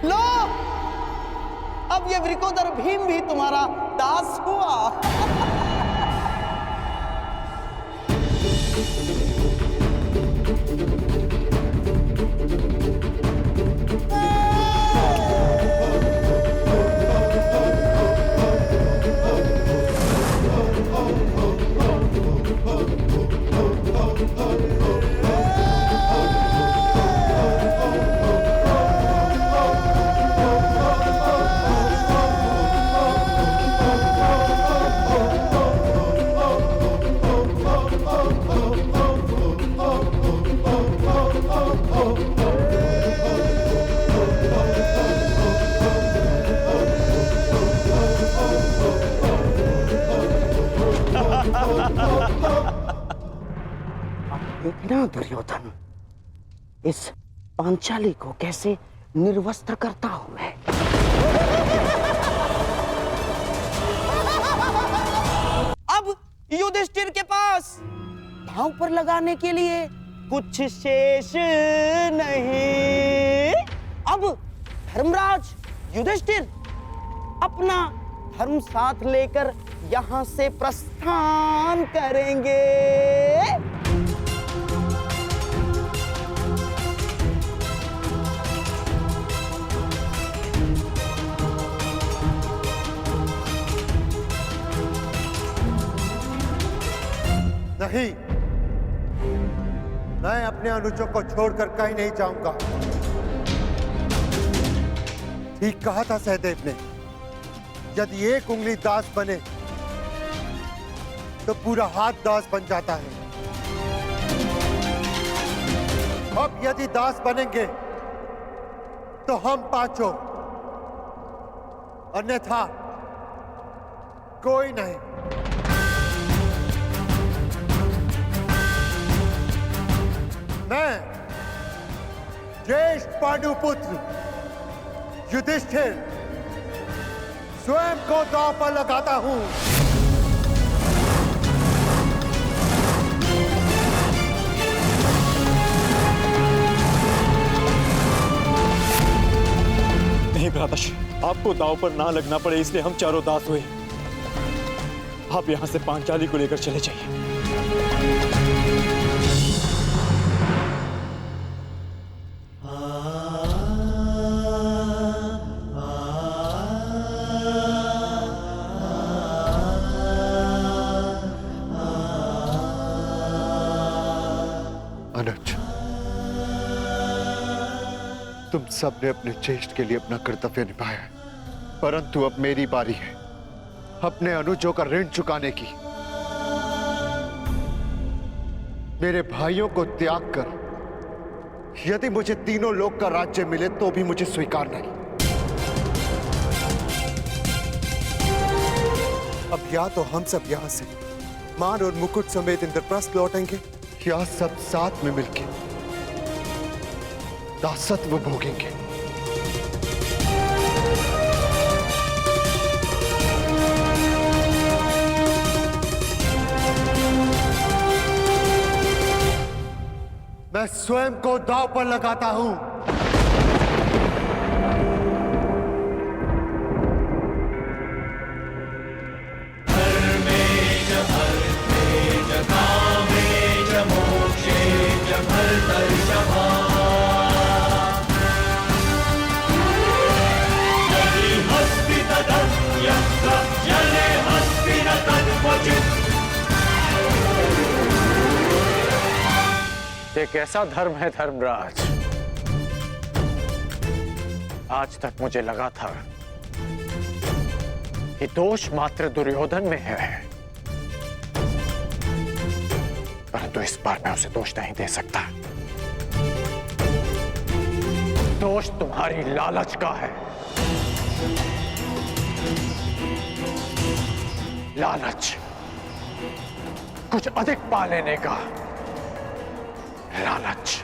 लो, अब ये वृकोदर भीम भी तुम्हारा दास हुआ। देखना दुर्योधन, इस पांचाली को कैसे निर्वस्त्र करता हूं मैं। अब युधिष्ठिर के पास दांव पर लगाने के लिए कुछ शेष नहीं। अब धर्मराज युधिष्ठिर अपना धर्म साथ लेकर यहां से प्रस्थान करेंगे। नहीं, मैं अपने अनुजों को छोड़कर कहीं नहीं जाऊंगा। ठीक कहा था सहदेव ने, यदि एक उंगली दास बने तो पूरा हाथ दास बन जाता है। अब यदि दास बनेंगे तो हम पांचों, अन्यथा कोई नहीं। मैं ज्येष्ठ पांडुपुत्र युधिष्ठिर स्वयं को दांव पर लगाता हूं। नहीं भ्राताश्री, आपको दांव पर ना लगना पड़े इसलिए हम चारों दास हुए। आप यहां से पांचाली को लेकर चले जाइए। अनुज, तुम सबने अपने ज्येष्ठ के लिए अपना कर्तव्य निभाया है, परंतु अब मेरी बारी है अपने अनुजों का ऋण चुकाने की। मेरे भाइयों को त्याग कर यदि मुझे तीनों लोक का राज्य मिले तो भी मुझे स्वीकार नहीं। अब या तो हम सब यहां से मान और मुकुट समेत इंद्रप्रस्थ लौटेंगे, या सब साथ में मिलके दासत्व भोगेंगे। मैं स्वयं को दांव पर लगाता हूं। ये कैसा धर्म है धर्मराज? आज तक मुझे लगा था कि दोष मात्र दुर्योधन में है, परंतु इस बार मैं उसे दोष नहीं दे सकता। दोष तुम्हारी लालच का है। लालच, कुछ अधिक पा लेने का लालच,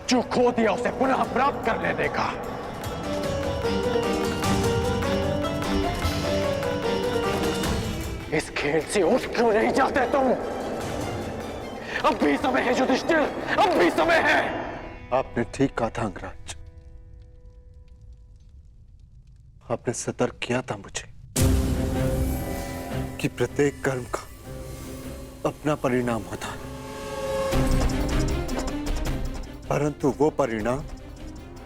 जो खो दिया उसे पुनः प्राप्त कर लेने का। इस खेल से उठ क्यों नहीं जाते तुम? अब भी समय है युधिष्ठिर, अब भी समय है। आपने ठीक कहा था अंगराज, आपने सतर्क किया था मुझे कि प्रत्येक कर्म का अपना परिणाम होता है, परंतु वो परिणाम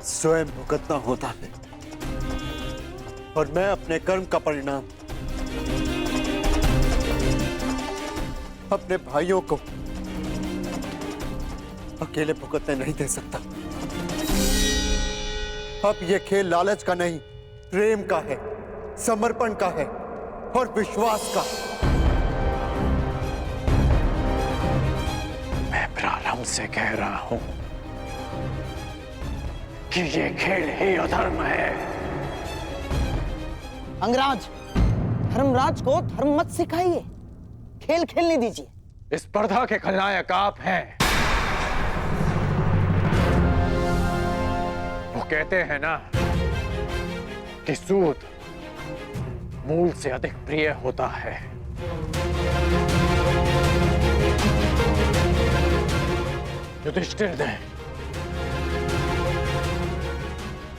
स्वयं भुगतना होता है। और मैं अपने कर्म का परिणाम अपने भाइयों को अकेले भुगतने नहीं दे सकता। अब ये खेल लालच का नहीं, प्रेम का है, समर्पण का है और विश्वास का। मैं प्रारंभ से कह रहा हूं कि ये खेल ही अधर्म है। अंगराज, धर्मराज को धर्म मत सिखाइए, खेल खेलने दीजिए। इस स्पर्धा के खलनायक आप हैं। वो कहते हैं ना कि सूद मूल से अधिक प्रिय होता है। युधिष्ठिर ने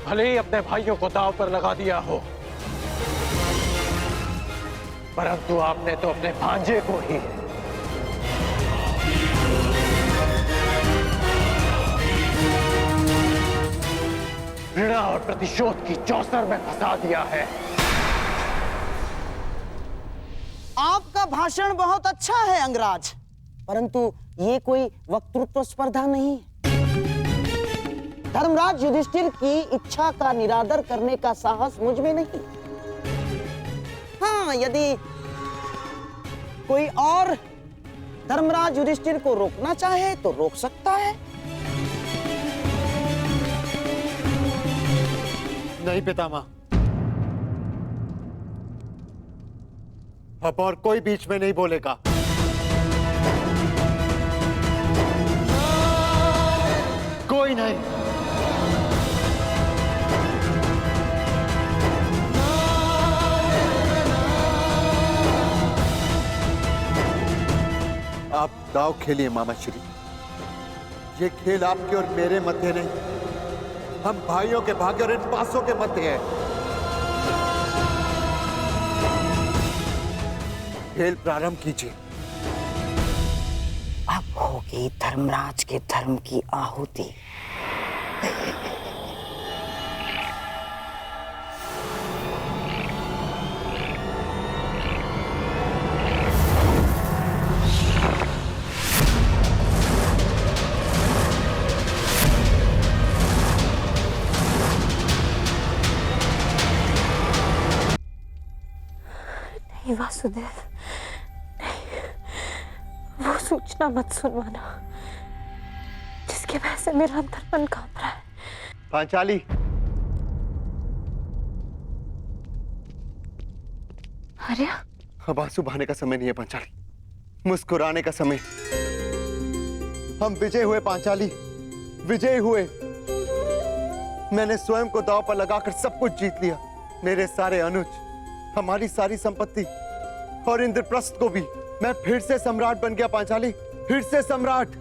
भले ही अपने भाइयों को दांव पर लगा दिया हो, परंतु आपने तो अपने भांजे को ही घृणा और प्रतिशोध की चौसर में फंसा दिया है। आपका भाषण बहुत अच्छा है अंगराज, परंतु ये कोई वक्तृत्व स्पर्धा नहीं है। धर्मराज युधिष्ठिर की इच्छा का निरादर करने का साहस मुझ में नहीं। हाँ, यदि कोई और धर्मराज युधिष्ठिर को रोकना चाहे तो रोक सकता है। नहीं पितामह, अब और कोई बीच में नहीं बोलेगा। कोई नहीं। आप दाव खेलिए मामा श्री। ये खेल आपके और मेरे मध्य नहीं, हम भाइयों के भाग्य और इन पासों के मध्य है। खेल प्रारंभ कीजिए। अब होगी धर्मराज के धर्म की आहुति। वासुदेव, वो सूचना मत सुनवाना जिसके वजह से मेरा अंतर्मन कांप रहा है। पांचाली, आर्या, अब आंसू बहाने का समय नहीं है पांचाली, मुस्कुराने का समय। हम विजय हुए पांचाली, विजय हुए। मैंने स्वयं को दांव पर लगाकर सब कुछ जीत लिया। मेरे सारे अनुज, हमारी सारी संपत्ति और इंद्रप्रस्थ को भी। मैं फिर से सम्राट बन गया पांचाली, फिर से सम्राट।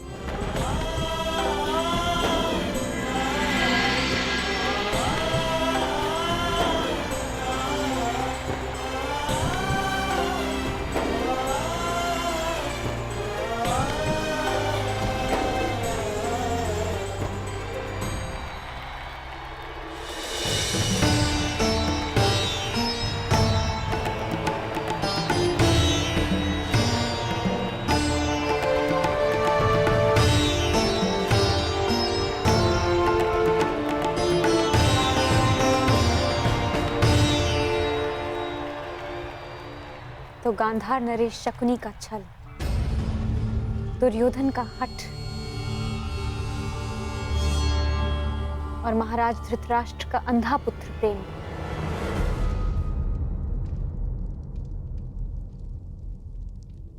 तो गांधार नरेश शकुनी का छल, दुर्योधन का हठ और महाराज धृतराष्ट्र का अंधा पुत्र प्रेम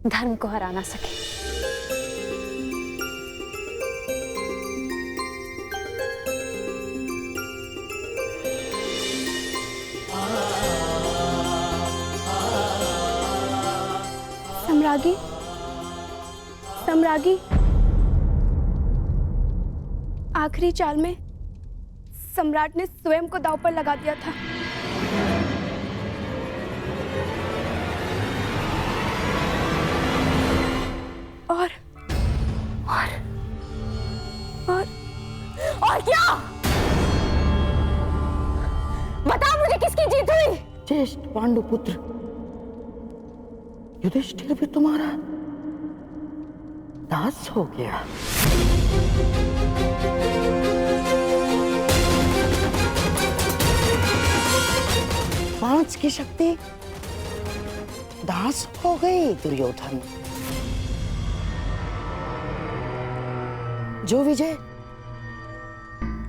धर्म को हरा ना सके। सम्रागी, सम्रागी, आखिरी चाल में सम्राट ने स्वयं को दांव पर लगा दिया था। और क्या? बताओ मुझे किसकी जीत हुई? ज्येष्ठ पांडुपुत्र युधिष्ठिर भी तुम्हारा दास हो गया। पांच की शक्ति दास हो गई दुर्योधन। जो विजय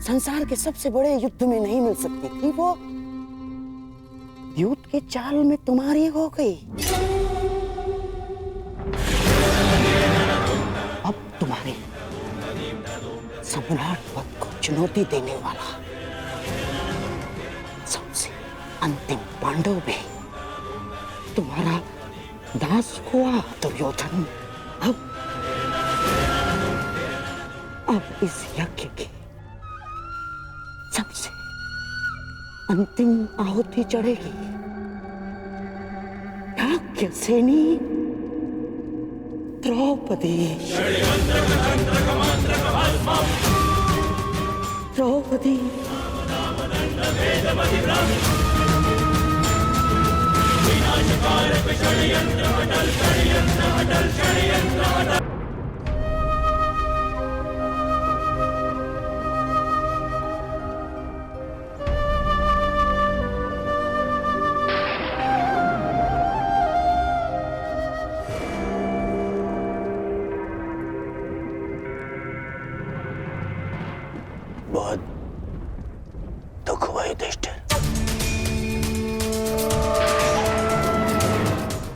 संसार के सबसे बड़े युद्ध में नहीं मिल सकती थी, वो युद्ध के चाल में तुम्हारी हो गई। अब तुम्हारे सम्राट पद को चुनौती देने वाला सबसे अंतिम पांडव भी तुम्हारा दास हुआ दुर्योधन। अब इस यज्ञ की सबसे अंतिम आहुति चढ़ेगी। याज्ञसेनी द्रौपदी। द्रौपदी बहुत दुख हुआ युधिष्ठिर।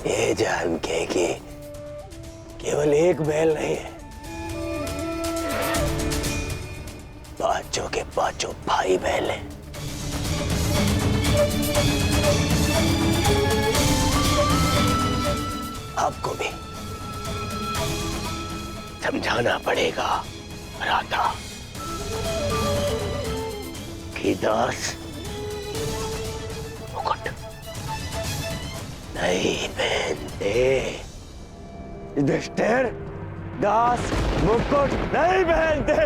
ये जान के कि केवल एक बैल नहीं है, पांचों के पांचों भाई बैल हैं। आपको भी समझाना पड़ेगा राधा कि दास मुकुट नहीं पहनते। युधिष्ठिर, दास मुकुट नहीं पहनते।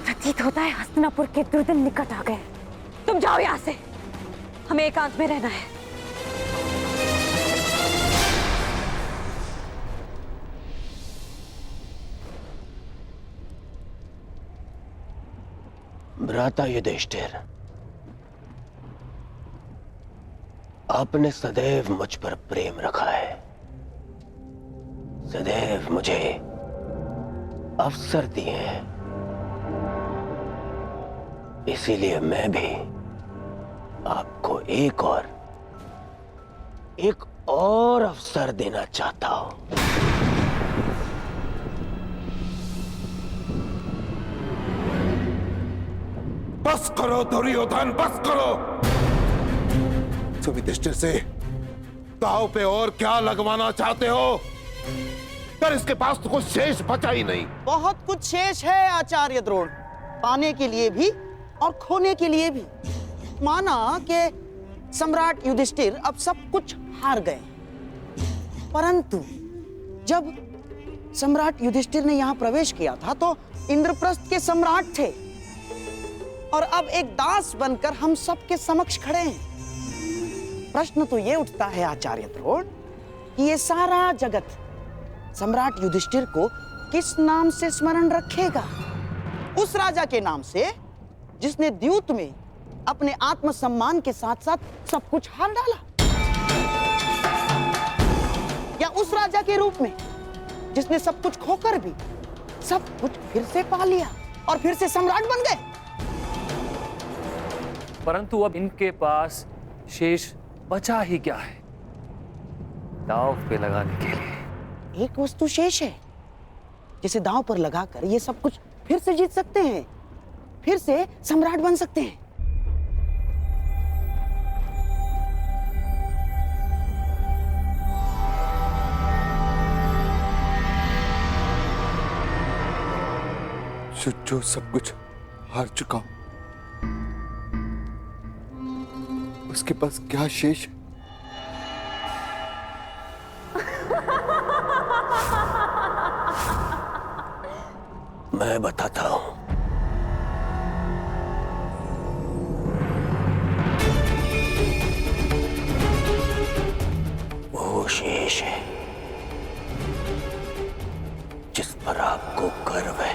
प्रतीत होता है हस्तिनापुर के दुर्दिन निकट आ गए। तुम जाओ यहाँ से, हमें एकांत में रहना है। भ्राता युधिष्ठिर, आपने सदैव मुझ पर प्रेम रखा है, सदैव मुझे अवसर दिए हैं, इसीलिए मैं भी आपको एक और अवसर देना चाहता हूं। बस करो दुर्योधन, बस करो। तुम युधिष्ठिर से दांव पे और क्या लगवाना चाहते हो? पर इसके पास तो कुछ शेष बचा ही नहीं। बहुत कुछ शेष है आचार्य द्रोण, पाने के लिए भी और खोने के लिए भी। माना कि सम्राट युधिष्ठिर अब सब कुछ हार गए, परंतु जब सम्राट युधिष्ठिर ने यहां प्रवेश किया था तो इंद्रप्रस्थ के सम्राट थे, और अब एक दास बनकर हम सबके समक्ष खड़े हैं। प्रश्न तो ये उठता है आचार्य द्रोण कि ये सारा जगत सम्राट युधिष्ठिर को किस नाम से स्मरण रखेगा? उस राजा के नाम से जिसने द्यूत में अपने आत्मसम्मान के साथ साथ सब कुछ हार डाला, या उस राजा के रूप में जिसने सब कुछ खोकर भी सब कुछ फिर से पा लिया और फिर से सम्राट बन गए? परंतु अब इनके पास शेष बचा ही क्या है दांव पे लगाने के लिए। एक वस्तु शेष है जिसे दांव पर लगाकर ये सब कुछ फिर से जीत सकते हैं, फिर से सम्राट बन सकते हैं। जो सब कुछ हार चुका हूं, उसके पास क्या शेष है? मैं बताता हूं। वो शेष है जिस पर आपको गर्व है।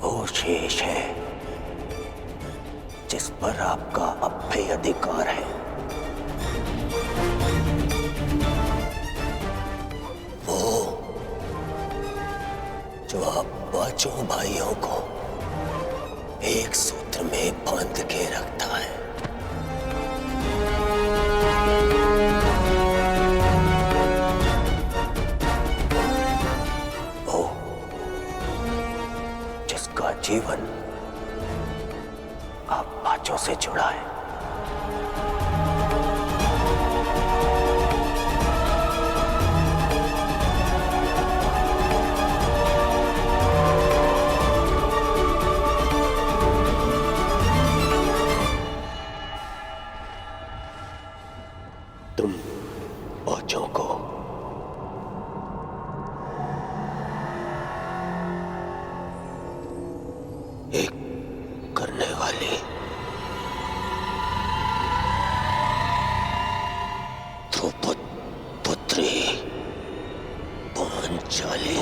वो शेष है जिस पर आपका अब भी अधिकार है। जो आप पांचों भाइयों को एक सूत्र में बांध के रखता है। वो जिसका जीवन आप पांचों से जुड़ा है। तुम पांचों को एक करने वाली द्रौपद पुत्री पांचाली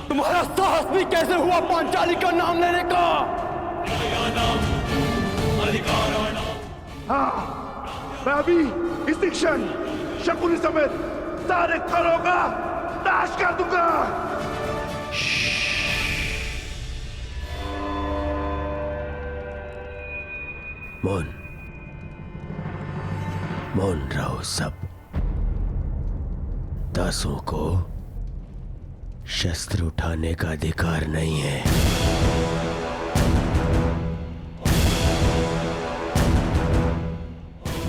तुम्हारा साहस भी कैसे हुआ पांचाली का नाम लेने का? हाँ, मैं अभी इसी क्षण शकुनी समेत सारे खरों का नाश कर दूंगा। मौन रहो सब। दासों को शस्त्र उठाने का अधिकार नहीं है।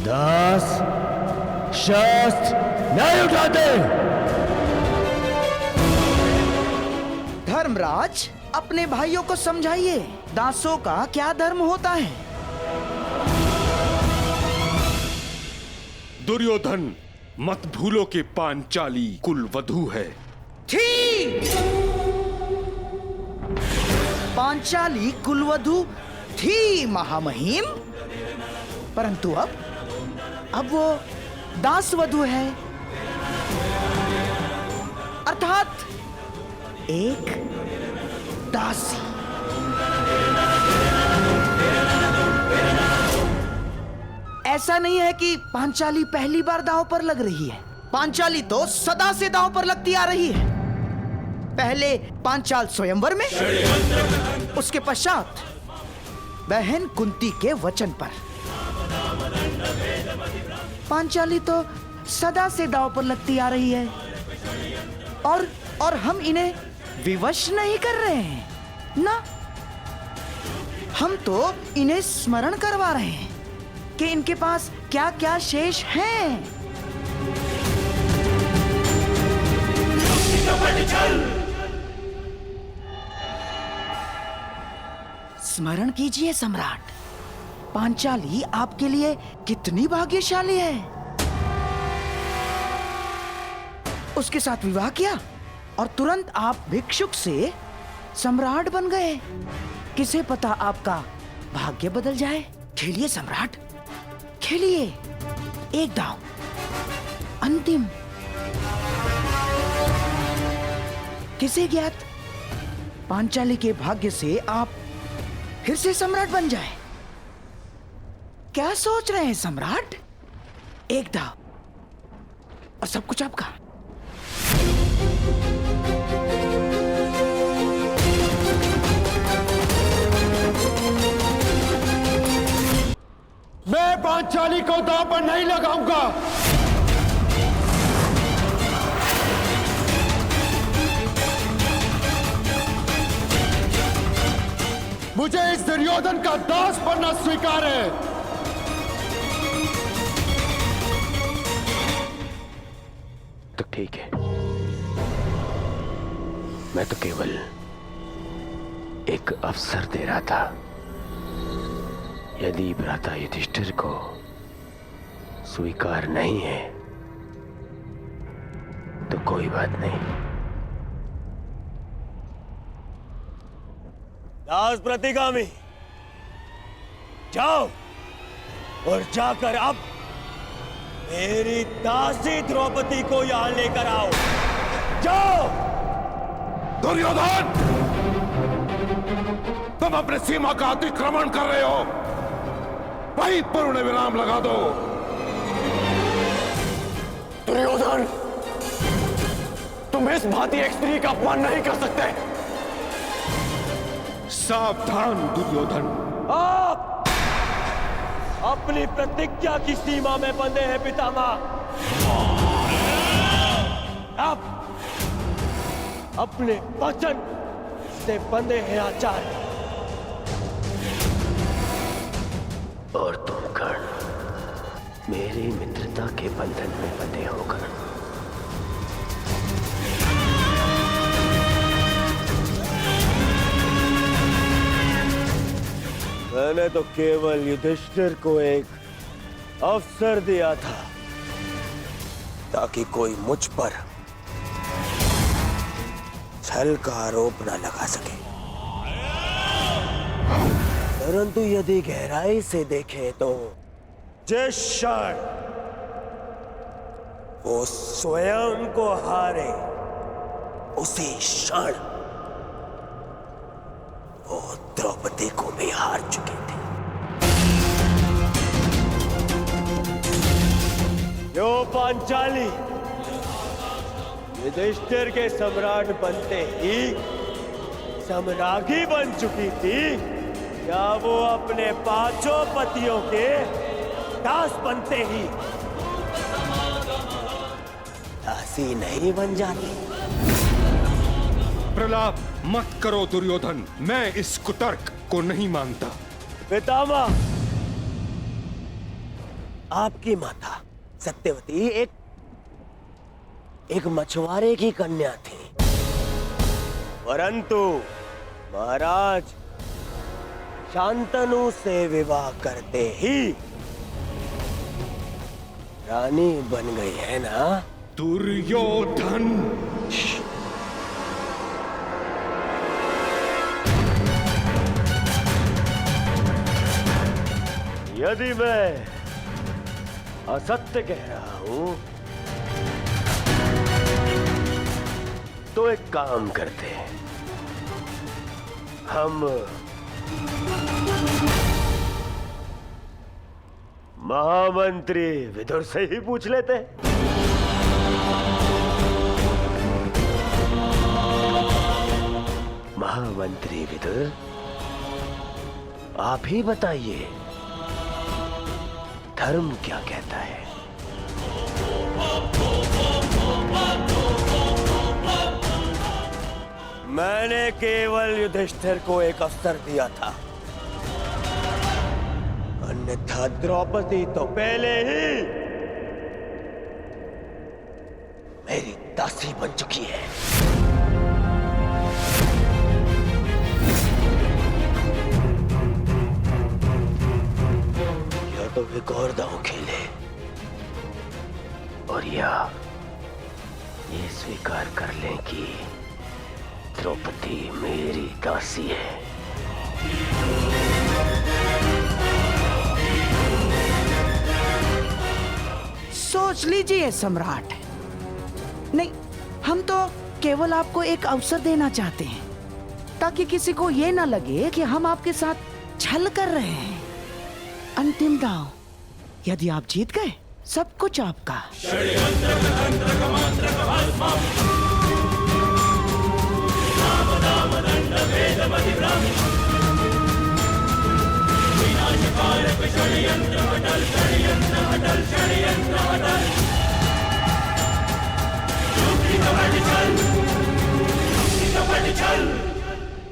दास शस्त्र नहीं उठाते। धर्मराज, अपने भाइयों को समझाइए दासों का क्या धर्म होता है। दुर्योधन, मत भूलो कि पांचाली कुलवधू है। थी पांचाली कुलवधू थी महामहिम, परंतु अब वो दासवधू है, अर्थात एक दासी। ऐसा नहीं है कि पांचाली पहली बार दांव पर लग रही है। पांचाली तो सदा से दांव पर लगती आ रही है। पहले पांचाल स्वयंवर में, उसके पश्चात बहन कुंती के वचन पर। पांचाली तो सदा से दांव पर लगती आ रही है और हम इन्हें विवश नहीं कर रहे हैं ना। हम तो इन्हें स्मरण करवा रहे हैं कि इनके पास क्या क्या शेष हैं। स्मरण कीजिए सम्राट, पांचाली आपके लिए कितनी भाग्यशाली है। उसके साथ विवाह किया और तुरंत आप भिक्षुक से सम्राट बन गए। किसे पता आपका भाग्य बदल जाए। खेलिए सम्राट, खेलिए। एक दांव, अंतिम। किसे ज्ञात, पांचाली के भाग्य से आप फिर से सम्राट बन जाए। क्या सोच रहे हैं सम्राट? एक दांव और सब कुछ आपका। मैं पांचाली को दांव पर नहीं लगाऊंगा। मुझे इस दुर्योधन का दास बनना स्वीकार है। तो ठीक है, मैं तो केवल एक अवसर दे रहा था। यदि भ्राता युधिष्ठिर को स्वीकार नहीं है तो कोई बात नहीं। दास प्रतिगामी, जाओ और जाकर अब मेरी दासी द्रौपदी को यहां लेकर आओ। जाओ। दुर्योधन, तुम अपने सीमा का अतिक्रमण कर रहे हो। वहीं पूर्ण विराम लगा दो। दुर्योधन, तुम इस भांति एक स्त्री का अपमान नहीं कर सकते। सावधान दुर्योधन। आप अपनी प्रतिज्ञा की सीमा में बंधे हैं पितामह। आप अपने वचन से बंधे हैं आचार्य। और तुम कर्ण मेरी मित्रता के बंधन में बंधे हो कर्ण। मैंने तो केवल युधिष्ठिर को एक अवसर दिया था ताकि कोई मुझ पर छल का आरोप न लगा सके। परंतु यदि गहराई से देखें तो जिस क्षण वो स्वयं को हारे उसी क्षण वो द्रौपदी को भी हार चुके थे। जो पांचाली युधिष्ठिर के सम्राट बनते ही सम्राज्ञी बन चुकी थी, क्या वो अपने पांचों पतियों के दास बनते ही दासी नहीं बन जाती? प्रलाप मत करो दुर्योधन, मैं इस कुतर्क को नहीं मानता। पितामह, आपकी माता सत्यवती एक मछुआरे की कन्या थी, परंतु महाराज शांतनु से विवाह करते ही रानी बन गई है ना? दुर्योधन, यदि मैं असत्य कह रहा हूं तो एक काम करते हैं, हम महामंत्री विदुर से ही पूछ लेते हैं। महामंत्री विदुर, आप ही बताइए, धर्म क्या कहता है? मैंने केवल युधिष्ठिर को एक अवसर दिया था, अन्यथा द्रौपदी तो पहले ही मेरी दासी बन चुकी है। या तो एक और दांव खेले और या ये स्वीकार कर लें कि द्रौपदी मेरी दासी है। सोच लीजिए सम्राट। नहीं, हम तो केवल आपको एक अवसर देना चाहते हैं ताकि किसी को ये ना लगे कि हम आपके साथ छल कर रहे हैं। अंतिम दांव, यदि आप जीत गए सब कुछ आपका।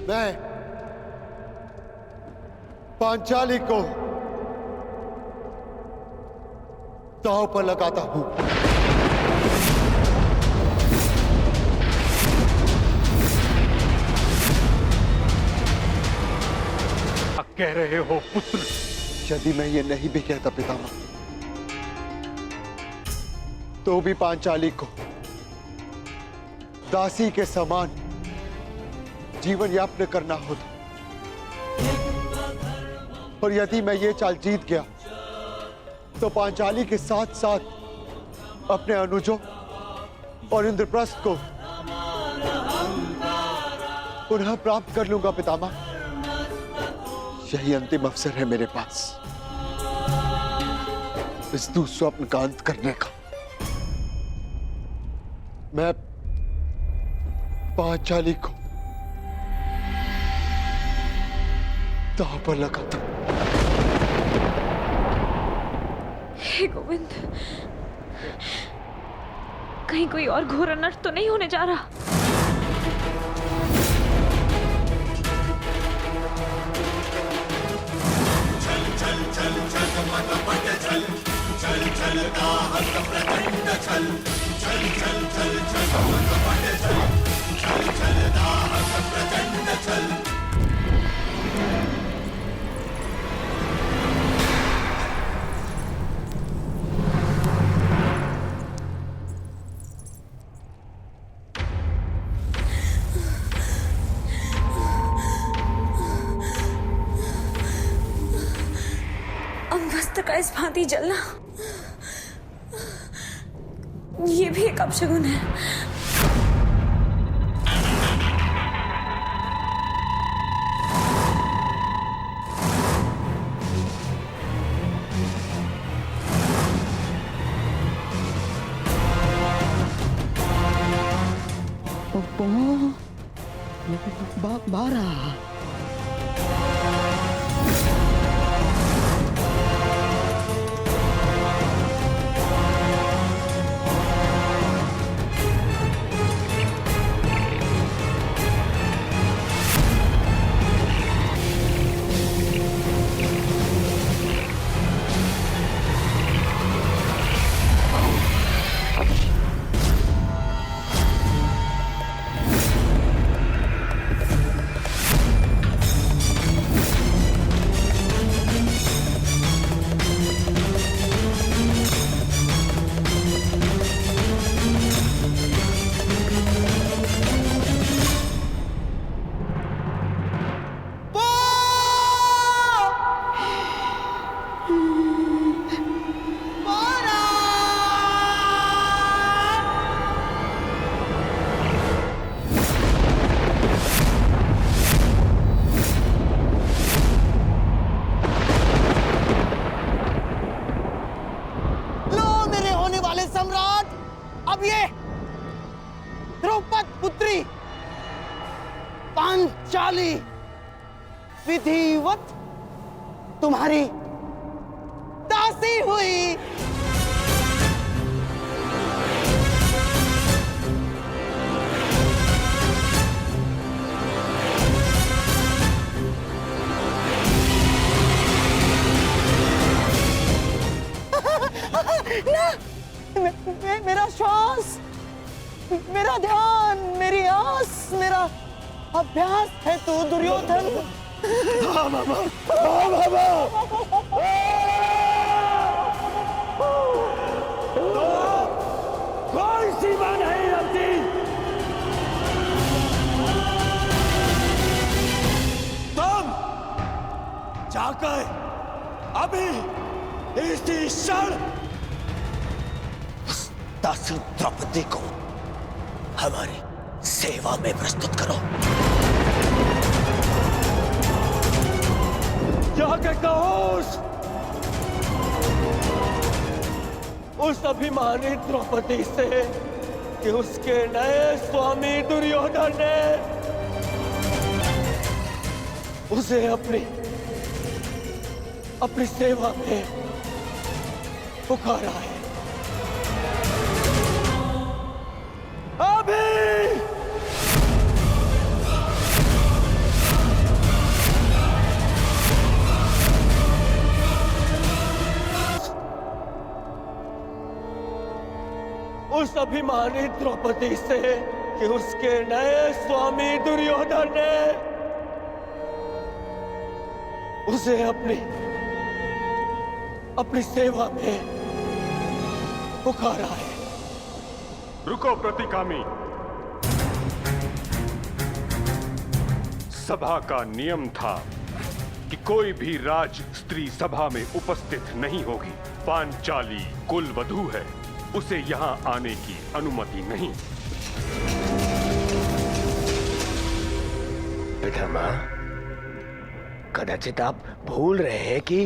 मैं पांचाली को दांव पर लगाता हूं। कह रहे हो पुत्र? यदि मैं ये नहीं भी कहता पितामह, तो भी पांचाली को दासी के समान जीवन यापन करना होता। और यदि मैं ये चाल जीत गया तो पांचाली के साथ साथ अपने अनुजों और इंद्रप्रस्थ को पुनः प्राप्त कर लूंगा पितामह। यही अंतिम अवसर है मेरे पास इस दुस्वप्न का अंत करने का। मैं पांचाली को दांव पर लगाता हूं। हे गोविंद, कहीं कोई और घोर अनर्थ तो नहीं होने जा रहा? वस्त्र का इस भांति जलना, ये भी एक अपशगुन है। बारह। अब ये द्रौपद पुत्री पांचाली विधिवत तुम्हारी दासी हुई। ना, मेरा श्वास, मेरा ध्यान, मेरी आस, मेरा अभ्यास है तू दुर्योधन। हाँ मामा, हाँ मामा। तो कोई सीमा नहीं रखती। तुम जाकर अभी इसी क्षण दासी द्रौपदी को हमारी सेवा में प्रस्तुत करो। जाके कहो उस अभिमानी द्रौपदी से कि उसके नए स्वामी दुर्योधन ने उसे अपनी सेवा में पुकारा है। अभी उस अभिमानी द्रौपदी से कि उसके नए स्वामी दुर्योधन ने उसे अपनी सेवा में पुकारा है। रुको प्रतिकामी, सभा का नियम था कि कोई भी राज स्त्री सभा में उपस्थित नहीं होगी। पांचाली कुल वधू है, उसे यहाँ आने की अनुमति नहीं। पितामह, कदाचित आप भूल रहे हैं कि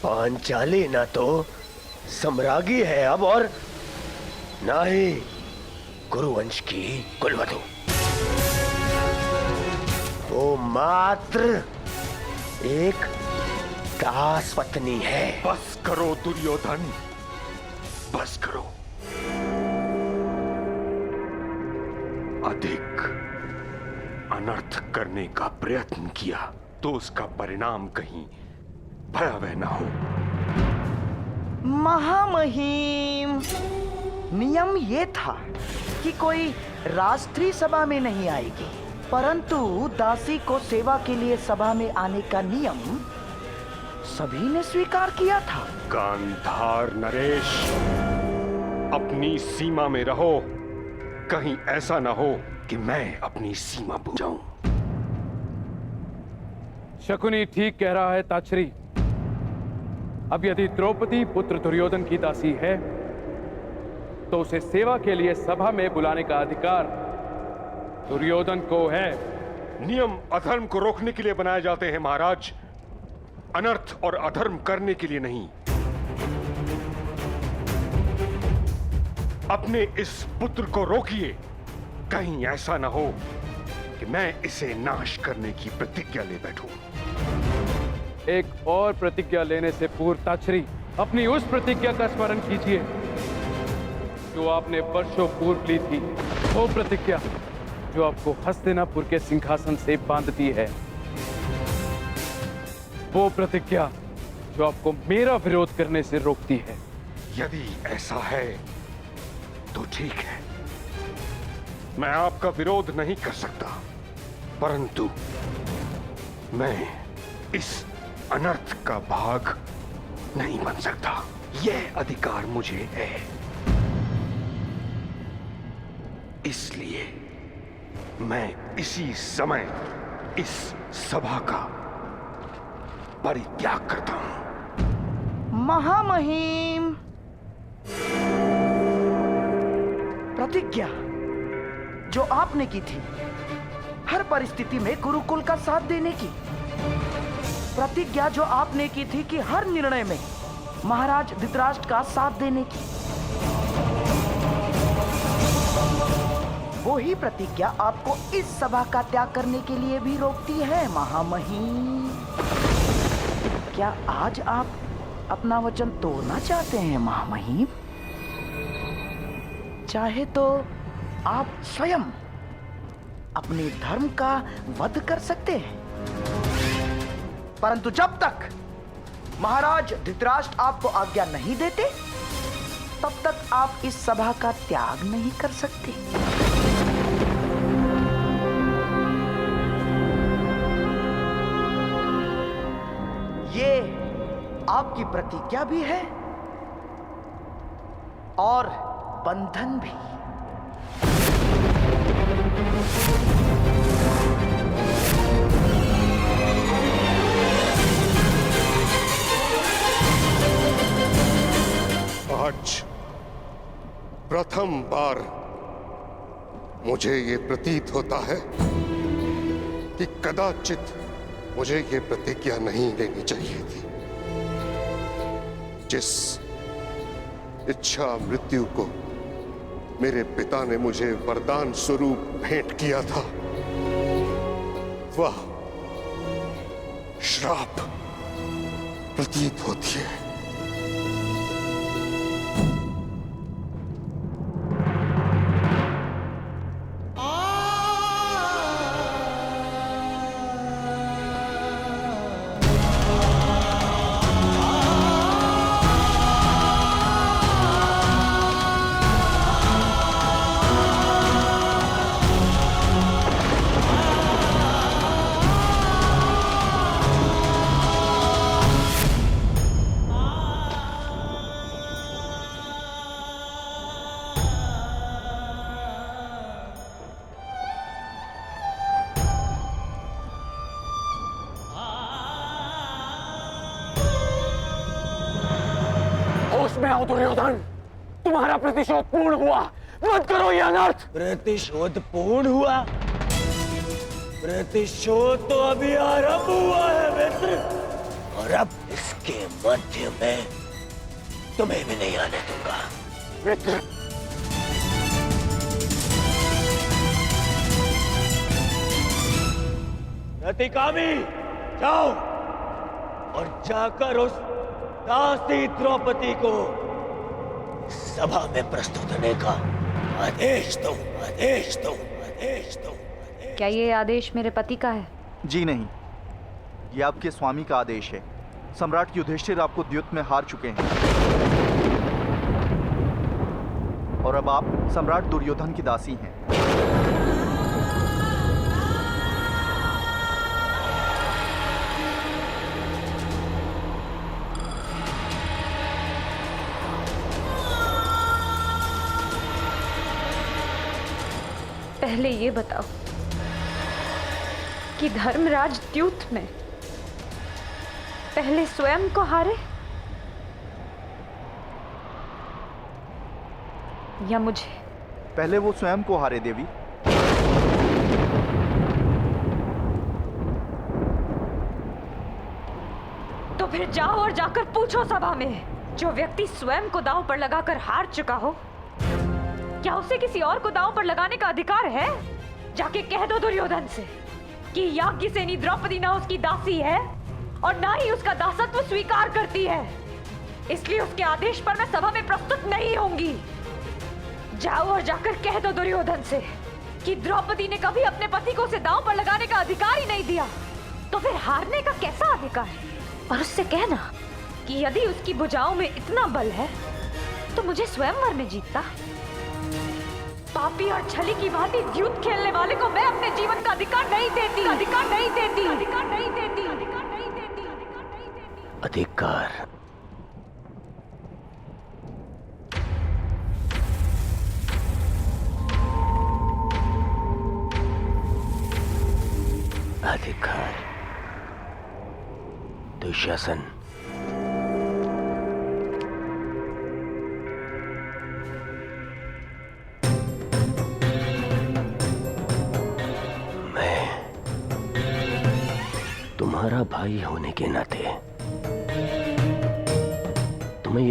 पांचाली ना तो सम्राज्ञी है अब, और ना ही कुरुवंश की कुलवधू। वो मात्र एक दास पत्नी है। बस करो दुर्योधन, बस करो। अधिक अनर्थ करने का प्रयत्न किया तो उसका परिणाम कहीं भयावह न हो। महामहिम, नियम ये था कि कोई राष्ट्रीय सभा में नहीं आएगी, परंतु दासी को सेवा के लिए सभा में आने का नियम सभी ने स्वीकार किया था। गांधार नरेश, अपनी सीमा में रहो, कहीं ऐसा ना हो कि मैं अपनी सीमा भूल जाऊं। शकुनी ठीक कह रहा है ताछरी। अब यदि द्रौपदी पुत्र दुर्योधन की दासी है तो उसे सेवा के लिए सभा में बुलाने का अधिकार दुर्योधन को है। नियम अधर्म को रोकने के लिए बनाए जाते हैं महाराज, अनर्थ और अधर्म करने के लिए नहीं। अपने इस पुत्र को रोकिए, कहीं ऐसा ना हो कि मैं इसे नाश करने की प्रतिज्ञा ले बैठूं। एक और प्रतिज्ञा लेने से पूर्व ताछरी, अपनी उस प्रतिज्ञा का स्मरण कीजिए जो आपने वर्षों पूर्व ली थी। वो प्रतिज्ञा जो आपको हस्तिनापुर के सिंहासन से बांधती है। वो प्रतिज्ञा जो आपको मेरा विरोध करने से रोकती है। यदि ऐसा है तो ठीक है, मैं आपका विरोध नहीं कर सकता, परंतु मैं इस अनर्थ का भाग नहीं बन सकता। यह अधिकार मुझे है, इसलिए मैं इसी समय इस सभा का परित्याग करता हूं। महामहिम, प्रतिज्ञा जो आपने की थी हर परिस्थिति में गुरुकुल का साथ देने की, प्रतिज्ञा जो आपने की थी कि हर निर्णय में महाराज धृतराष्ट्र का साथ देने की, वही प्रतिज्ञा आपको इस सभा का त्याग करने के लिए भी रोकती है महामहिम। क्या आज आप अपना वचन तोड़ना चाहते हैं महामहिम? चाहे तो आप स्वयं अपने धर्म का वध कर सकते हैं, परंतु जब तक महाराज धृतराष्ट्र आपको आज्ञा नहीं देते तब तक आप इस सभा का त्याग नहीं कर सकते। ये आपकी प्रतिज्ञा भी है और बंधन भी। आज प्रथम बार मुझे ये प्रतीत होता है कि कदाचित मुझे ये प्रतिज्ञा नहीं लेनी चाहिए थी। जिस इच्छा मृत्यु को मेरे पिता ने मुझे वरदान स्वरूप भेंट किया था, वह श्राप प्रतीत होती है। में आओ दुर्योधन, तुम्हारा प्रतिशोध पूर्ण हुआ। मत करो ये अनर्थ। प्रतिशोध पूर्ण हुआ? प्रतिशोध तो अभी आरंभ हुआ है मित्र, और अब इसके मध्य में तुम्हें भी नहीं आने दूंगा मित्र। रतिकामी, जाओ और जाकर उस दासी द्रौपदी को सभा में प्रस्तुत होने का आदेश दो, आदेश दो, आदेश दो। क्या ये आदेश मेरे पति का है? जी नहीं, ये आपके स्वामी का आदेश है। सम्राट युधिष्ठिर आपको द्युत में हार चुके हैं और अब आप सम्राट दुर्योधन की दासी हैं। पहले ये बताओ कि धर्मराज द्यूत में पहले स्वयं को हारे या मुझे? पहले वो स्वयं को हारे देवी। तो फिर जाओ और जाकर पूछो सभा में, जो व्यक्ति स्वयं को दांव पर लगाकर हार चुका हो, क्या उसे किसी और को दांव पर लगाने का अधिकार है? जाके कह दो दुर्योधन से कि याज्ञसेनी द्रौपदी ना उसकी दासी है और ना ही उसका दासत्व स्वीकार करती है, इसलिए उसके आदेश पर मैं सभा में प्रस्तुत नहीं होंगी। जाओ और जाकर कह दो दुर्योधन से कि द्रौपदी ने कभी अपने पति को उसे दांव पर लगाने का अधिकार ही नहीं दिया, तो फिर हारने का कैसा अधिकार है? और उससे कहना कि यदि उसकी भुजाओं में इतना बल है तो मुझे स्वयंवर में जीतता। पापी और छली की भांति द्यूत खेलने वाले को मैं अपने जीवन का अधिकार नहीं देती, अधिकार नहीं देती, अधिकार नहीं देती, अधिकार नहीं देती, अधिकार नहीं देती। अधिकार? अधिकार? दुशासन, तुम्हारा भाई होने के नाते तुम्हें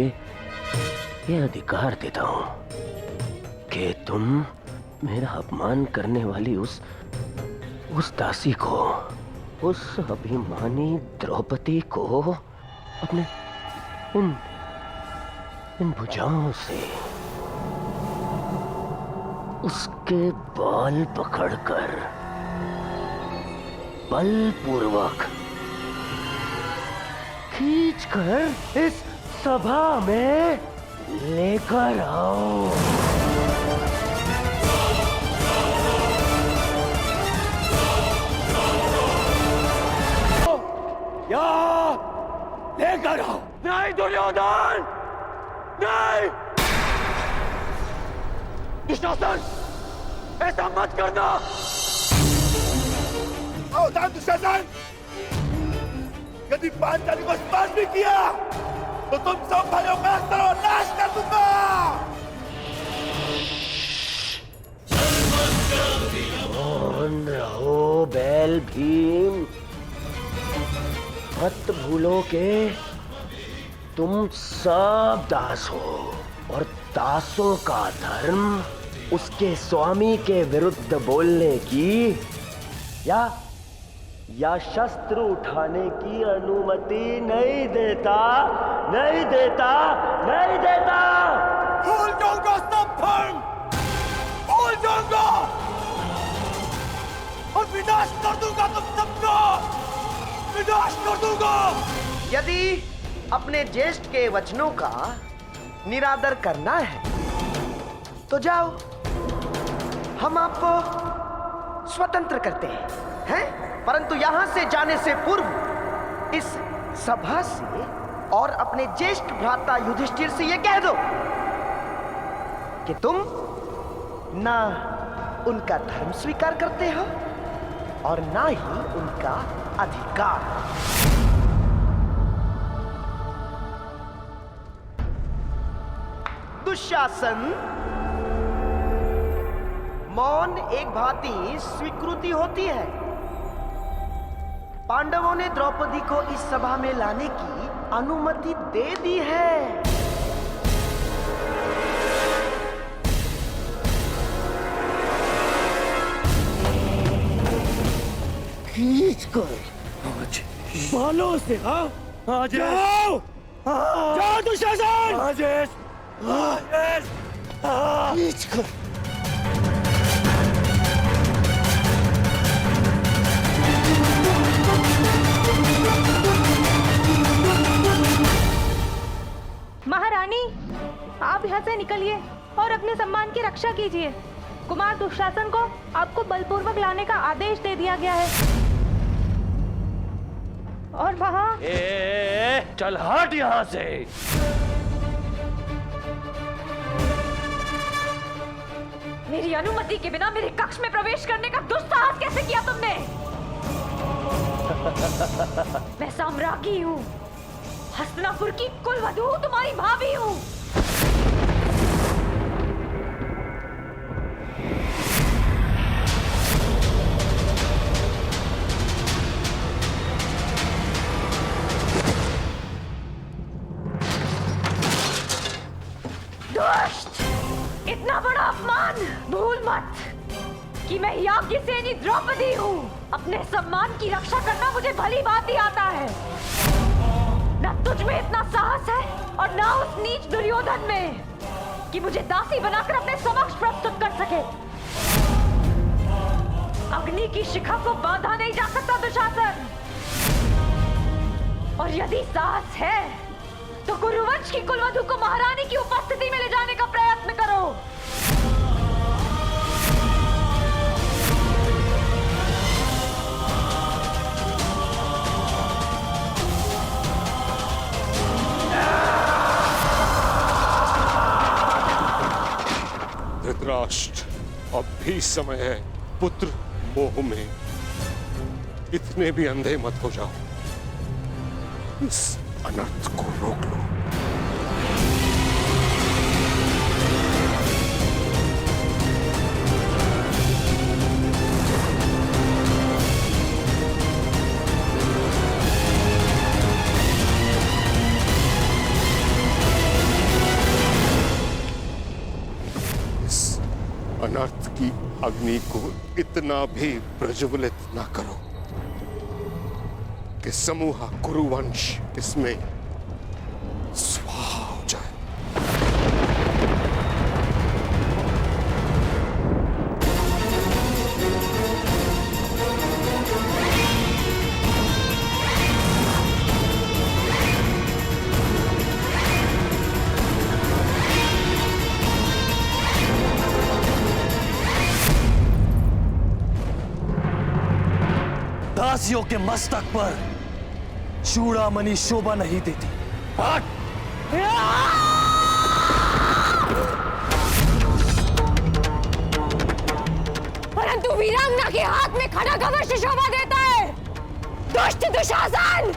ये अधिकार देता हूं कि तुम मेरा अपमान करने वाली उस दासी को, उस अभिमानी द्रौपदी को अपने इन भुजाओं से उसके बाल पकड़कर बलपूर्वक खींचकर इस सभा में लेकर आओ। यहाँ लेकर आओ। नहीं दुर्योधन, नहीं। दुशासन, ऐसा मत करना। दुशासन, यदि पांचाली को स्पर्श भी किया तो तुम सब भाइयों का नाश कर दूंगा। सुन रहो बैल भीम, मत भूलो के तुम सब दास हो और दासों का धर्म उसके स्वामी के विरुद्ध बोलने की या शस्त्र उठाने की अनुमति नहीं देता, नहीं देता, नहीं देता। भूल जाऊंगा सब धर्म, भूल जाऊंगा और विनाश कर दूंगा तुम सबका, विनाश कर दूंगा। यदि अपने ज्येष्ठ के वचनों का निरादर करना है तो जाओ, हम आपको स्वतंत्र करते हैं? परंतु यहां से जाने से पूर्व इस सभा से और अपने ज्येष्ठ भ्राता युधिष्ठिर से यह कह दो कि तुम ना उनका धर्म स्वीकार करते हो और ना ही उनका अधिकार। दुशासन, मौन एक भांति स्वीकृति होती है। पांडवों ने द्रौपदी को इस सभा में लाने की अनुमति दे दी है। खींच कर बालों से, हाँ जाओ, जाओ दुशासन, खींच कर। महारानी, आप यहाँ से निकलिए और अपने सम्मान की रक्षा कीजिए। कुमार दुशासन को आपको बलपूर्वक लाने का आदेश दे दिया गया है। और वहाँ चल हट यहाँ से। मेरी अनुमति के बिना मेरे कक्ष में प्रवेश करने का दुस्साहस कैसे किया तुमने? मैं साम्राज्ञी हूँ, हस्तिनापुर की कुलवधू, तुम्हारी भाभी हूँ। दुष्ट! इतना बड़ा अपमान! भूल मत कि मैं याज्ञसेनी द्रौपदी हूँ। अपने सम्मान की रक्षा करना मुझे भली बात ही आता है। न तुझ में इतना साहस है और न उस नीच दुर्योधन में कि मुझे दासी बनाकर अपने समक्ष प्रस्तुत कर सके। अग्नि की शिखा को बांधा नहीं जा सकता दुशासन। और यदि साहस है तो कुरुवंश की कुलवधू को महारानी की उपस्थिति में ले जाने का प्रयत्न करो। धृतराष्ट्र, अब भी समय है। पुत्र मोह में इतने भी अंधे मत हो जाओ। इस अनर्थ को रोक लो। इस अनर्थ की अग्नि को इतना भी प्रज्वलित ना करो कि समूह कुरुवंश इसमें स्वाहा हो जाए। दासियों के मस्तक पर चूड़ामणि शोभा नहीं देती। परंतु वीरांगना के हाथ में खड़ग अवश्य शोभा देता है। दुष्ट दुशासन!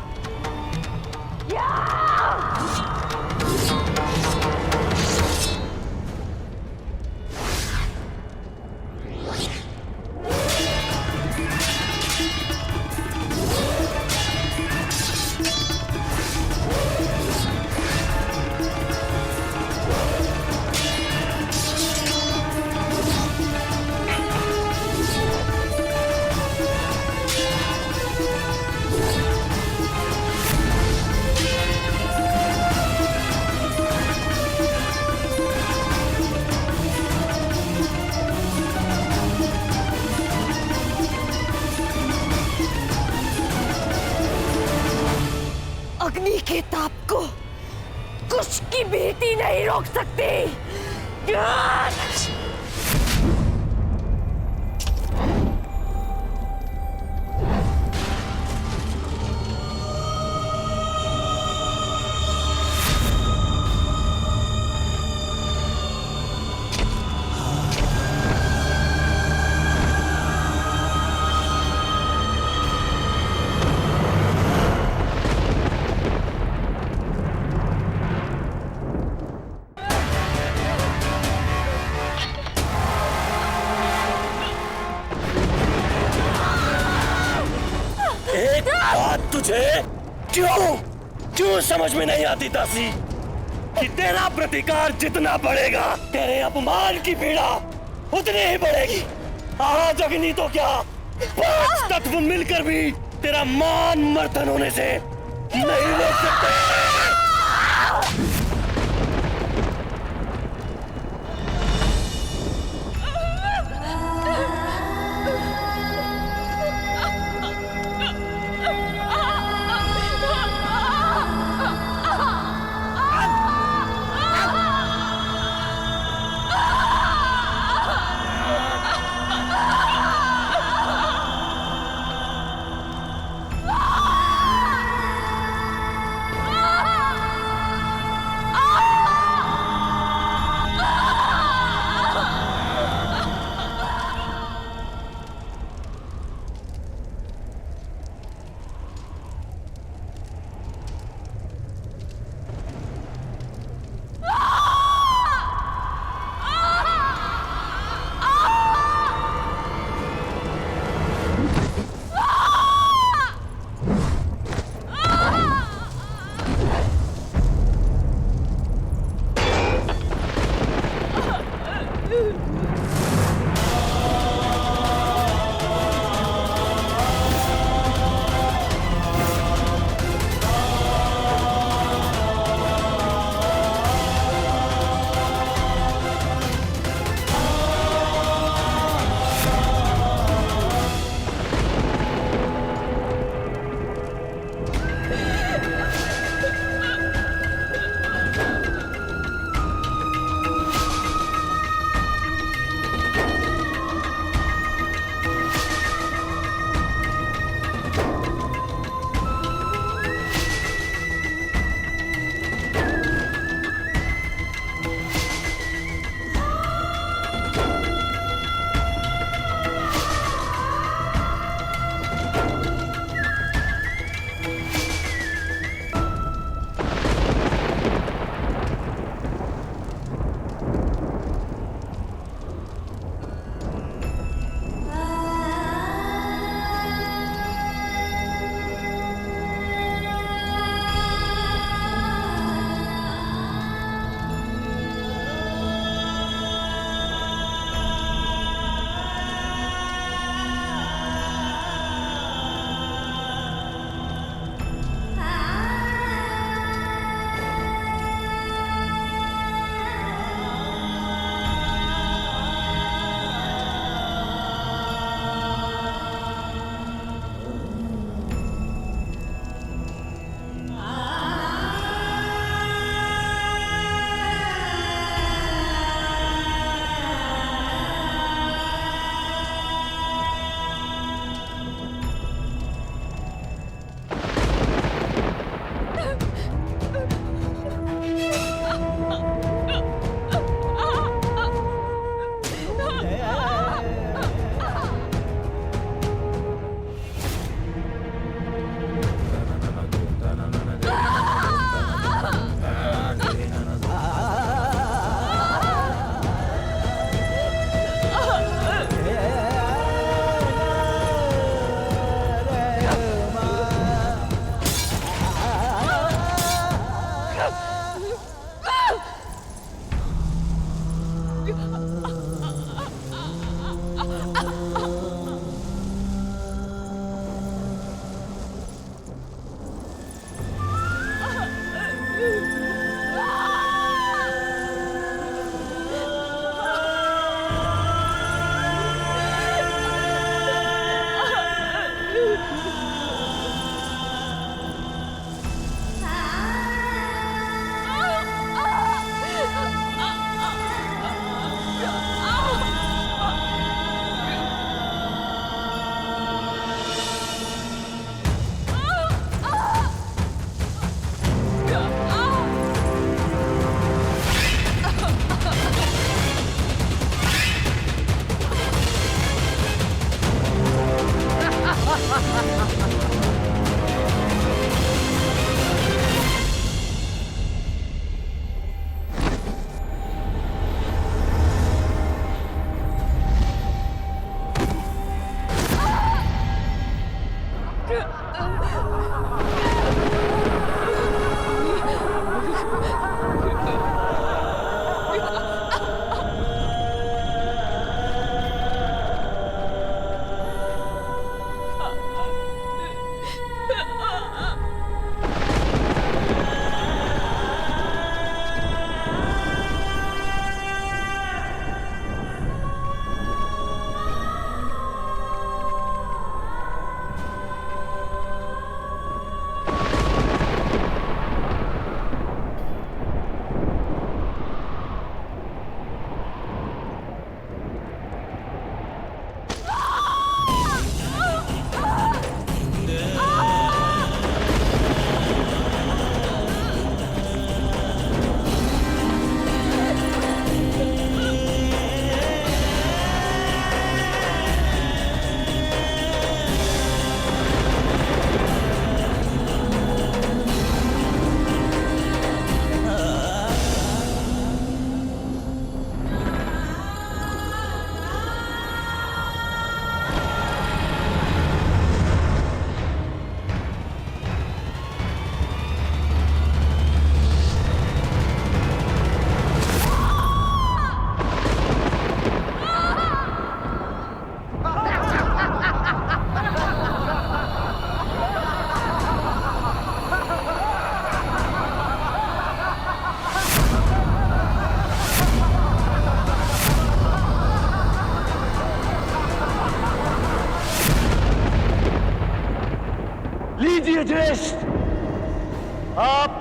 को कुछ की भीति नहीं रोक सकती। एक बात तुझे क्यों समझ में नहीं आती दासी कि तेरा प्रतिकार जितना बढ़ेगा तेरे अपमान की पीड़ा उतनी ही बढ़ेगी। आज अग्नि तो क्या 5 तत्व मिलकर भी तेरा मान मर्दन होने से नहीं रोक सकते।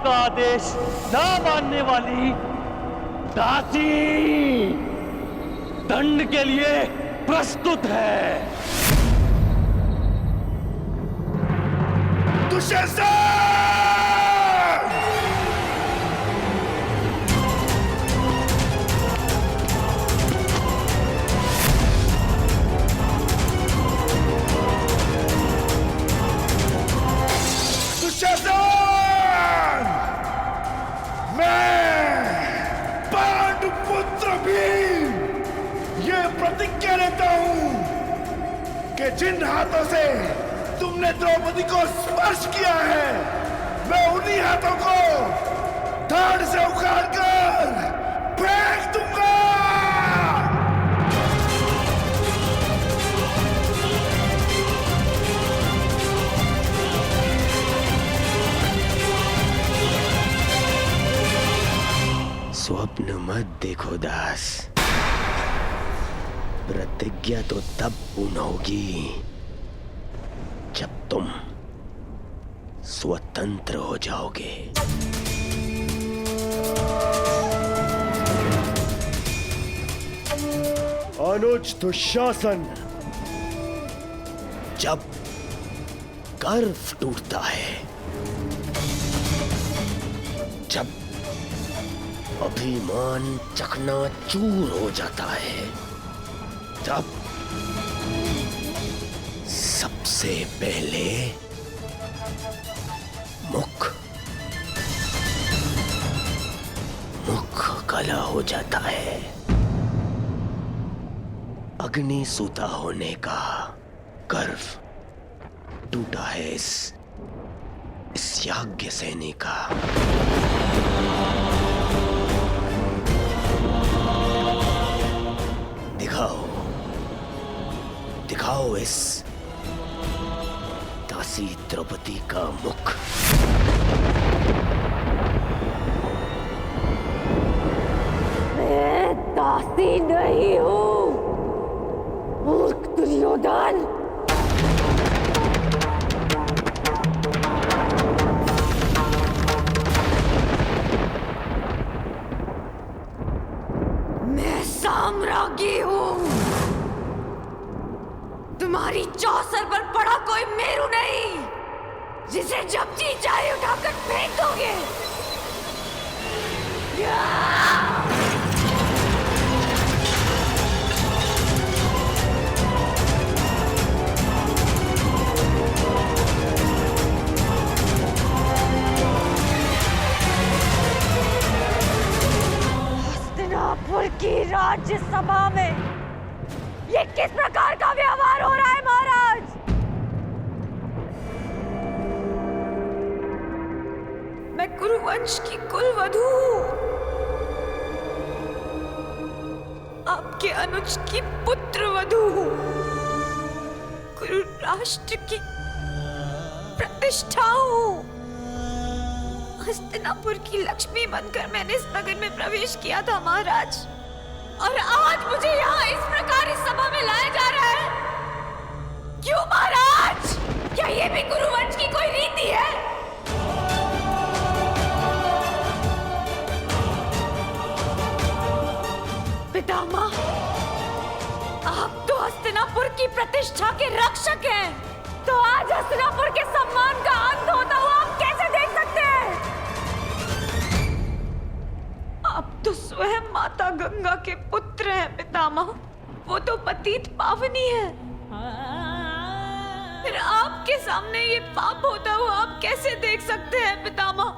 का आदेश ना मानने वाली दासी दंड के लिए प्रस्तुत है। दुशासन! दुशासन! मैं पांडुपुत्र भीम ये प्रतिज्ञा लेता हूं कि जिन हाथों से तुमने द्रौपदी को स्पर्श किया है, मैं उन्हीं हाथों को धड़ से उखाड़कर फेंक दूंगा। स्वप्न मत देखो दास, प्रतिज्ञा तो तब पूर्ण होगी जब तुम स्वतंत्र हो जाओगे। अनुज दुशासन, जब गर्व टूटता है, जब अभिमान चकनाचूर हो जाता है, तब सबसे पहले मुख काला हो जाता है। अग्नि सूता होने का गर्व टूटा है इस याज्ञ सैनी का। दिखाओ इस दासी द्रौपदी का मुख। मैं दासी नहीं हूं, मूर्ख दुर्योधन। मैं साम्राज्ञी हूं। तुम्हारी चौसर पर पड़ा कोई मेरू नहीं, जिसे जब जी चाहे उठाकर फेंक दोगे। हस्तिनापुर की राज्यसभा में ये किस प्रकार का व्यवहार हो रहा है महाराज? मैं कुरुवंश की कुलवधू हूं, आपके अनुज की पुत्रवधू हूं, कुरु राष्ट्र की प्रतिष्ठा हूं। हस्तिनापुर की लक्ष्मी बनकर मैंने इस नगर में प्रवेश किया था महाराज, और आज मुझे यहाँ इस प्रकार इस सभा में लाया जा रहा है। क्यों महाराज? क्या ये भी कुरुवंश की कोई रीति है? पितामह, आप तो हस्तिनापुर की प्रतिष्ठा के रक्षक हैं, तो आज हस्तिनापुर के सम्मान का अंत होता हुआ आप कैसे देख सकते हैं? आप तो स्वयं माता गंगा के पुत्र हैं पितामह, वो तो पतित पावनी है। फिर आपके सामने ये पाप होता हुआ आप कैसे देख सकते हैं पितामह?